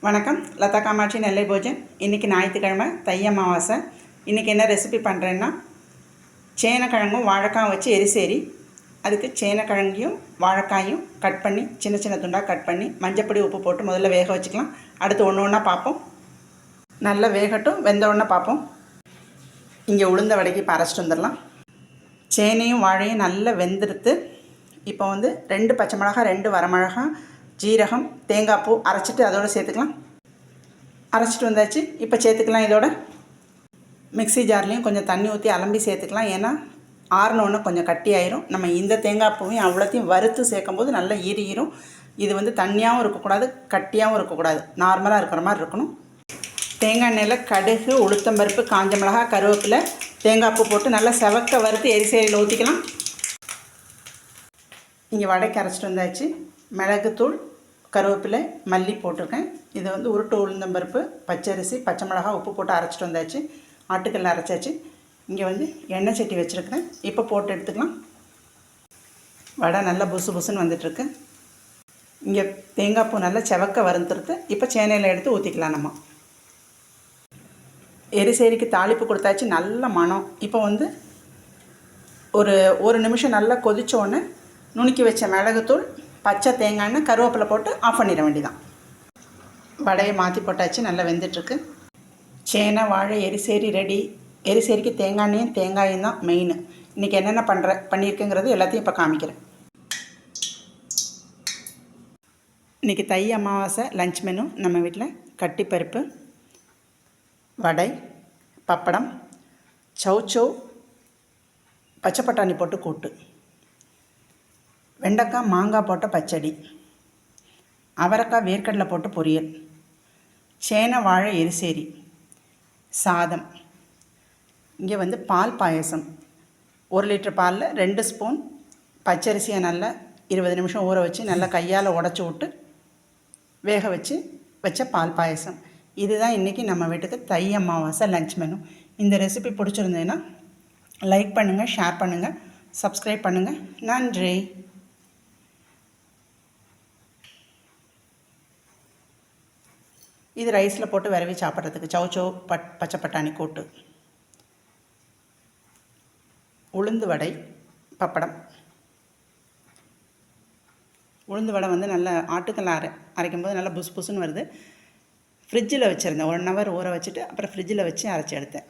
வணக்கம், லதா காமாட்சி நெல்லை போஜன். இன்றைக்கி ஞாயிற்றுக்கிழமை, தை அமாவாசை. இன்றைக்கி என்ன ரெசிபி பண்ணுறேன்னா, சேனக்கிழங்கும் வாழைக்காயும் வச்சு எரிசேரி. அதுக்கு சேனக்கிழங்கையும் வாழைக்காயும் கட் பண்ணி சின்ன சின்ன துண்டாக கட் பண்ணி மஞ்சப்பொடி உப்பு போட்டு முதல்ல வேக வச்சுக்கலாம். அடுத்து ஒன்று ஒன்றா பார்ப்போம். நல்லா வேகட்டும், வெந்த உடனே பார்ப்போம். இங்கே உளுந்த வடைக்கு இப்போ அரைச்சிட்டு வந்துடலாம். சேனையும் வாழையும் நல்லா வெந்துடுத்து. இப்போ 2 பச்சை மிளகாய், 2 வரமிளகாய், ஜீரகம், தேங்காய் பூ அரைச்சிட்டு அதோடு சேர்த்துக்கலாம். அரைச்சிட்டு வந்தாச்சு. இப்போ சேர்த்துக்கலாம். இதோட மிக்ஸி ஜார்லேயும் கொஞ்சம் தண்ணி ஊற்றி அலம்பி சேர்த்துக்கலாம். ஏன்னா ஆறினோன்னு கொஞ்சம் கட்டி ஆயிரும். நம்ம இந்த தேங்காய் பூவையும் அவ்வளோத்தையும் வறுத்து சேர்க்கும்போது நல்லா ஈரும். இது தண்ணியாகவும் இருக்கக்கூடாது, கட்டியாகவும் இருக்கக்கூடாது, நார்மலாக இருக்கிற மாதிரி இருக்கணும். தேங்காய் எண்ணெயில் கடுகு, உளுத்தம்பருப்பு, காஞ்ச மிளகாய், கருவேப்பிலை, தேங்காய் பூ போட்டு நல்லா செவக்க வறுத்து எரிசேரியில் ஊற்றிக்கலாம். இங்கே வடைக்கு அரைச்சிட்டு வந்தாச்சு. மிளகுத்தூள், கருவேப்பிலை, மல்லி போட்டிருக்கேன். இது உருட்டு உளுந்தம்பருப்பு, பச்சரிசி, பச்சை மிளகாய், உப்பு போட்டு அரைச்சிட்டு வந்தாச்சு. ஆட்டுக்கல்ல அரைச்சாச்சு. இங்கே எண்ணெய் சட்டி வச்சுருக்கிறேன். இப்போ போட்டு எடுத்துக்கலாம். வடை நல்லா புசு புசுன்னு வந்துட்டுருக்கு. இங்கே தேங்காய் பூ நல்லா செவக்க வறுத்துருது. இப்போ சேனையில் எடுத்து ஊற்றிக்கலாம். நம்ம எரிசேரிக்கு தாளிப்பு கொடுத்தாச்சு. நல்ல மணம். இப்போ ஒரு நிமிஷம் நல்லா கொதித்தோடனே நுணுக்கி வச்ச மிளகுத்தூள், பச்சை தேங்காய் எண்ணெய், கருவேப்பிலை போட்டு ஆஃப் பண்ணிட வேண்டியதான். வடையை மாற்றி போட்டாச்சு. நல்லா வெந்துட்டுருக்கு. சேனை வாழை எரிசேரி ரெடி. எரிசேரிக்கு தேங்காய் எண்ணெயும் தேங்காயும் தான் மெயின். இன்றைக்கி என்னென்ன பண்ணியிருக்குங்கிறது எல்லாத்தையும் இப்போ காமிக்கிறேன். இன்றைக்கி தை அமாவாசை லஞ்ச் மெனு நம்ம வீட்டில் கட்டிப்பருப்பு, வடை, பப்படம், சௌச்சௌ, பச்சை பட்டாணி போட்டு கூட்டு, வெண்டைக்காய் மாங்காய் போட்ட பச்சடி, அவரைக்காய் வேர்க்கடலை போட்டு பொரியல், சேனை வாழை எரிசேரி, சாதம். இங்கே பால் பாயசம். 1 லிட்டர் பாலில் 2 ஸ்பூன் பச்சரிசியை நல்லா 20 நிமிஷம் ஊற வச்சு நல்லா கையால் உடச்சி விட்டு வேக வச்ச பால் பாயசம். இதுதான் இன்றைக்கி நம்ம வீட்டுக்கு தை அமாவாசை லஞ்ச் மெனு. இந்த ரெசிபி பிடிச்சிருந்ததுன்னா லைக் பண்ணுங்கள், ஷேர் பண்ணுங்கள், சப்ஸ்கிரைப் பண்ணுங்கள். நன்றி. இது ரைஸில் போட்டு விரவி சாப்பிட்றதுக்கு. சௌச்சௌ பச்சை பட்டாணி கூட்டு, உளுந்து வடை, பப்படம். உளுந்து வடை நல்லா ஆட்டுக்கல்ல அரைக்கும்போது நல்லா புஸ் புஸ்ன்னு வருது. ஃப்ரிட்ஜில் வச்சுருந்தேன். 1 ஹவர் ஊற வச்சுட்டு அப்புறம் ஃப்ரிட்ஜில் வச்சு அரைச்சி எடுத்தேன்.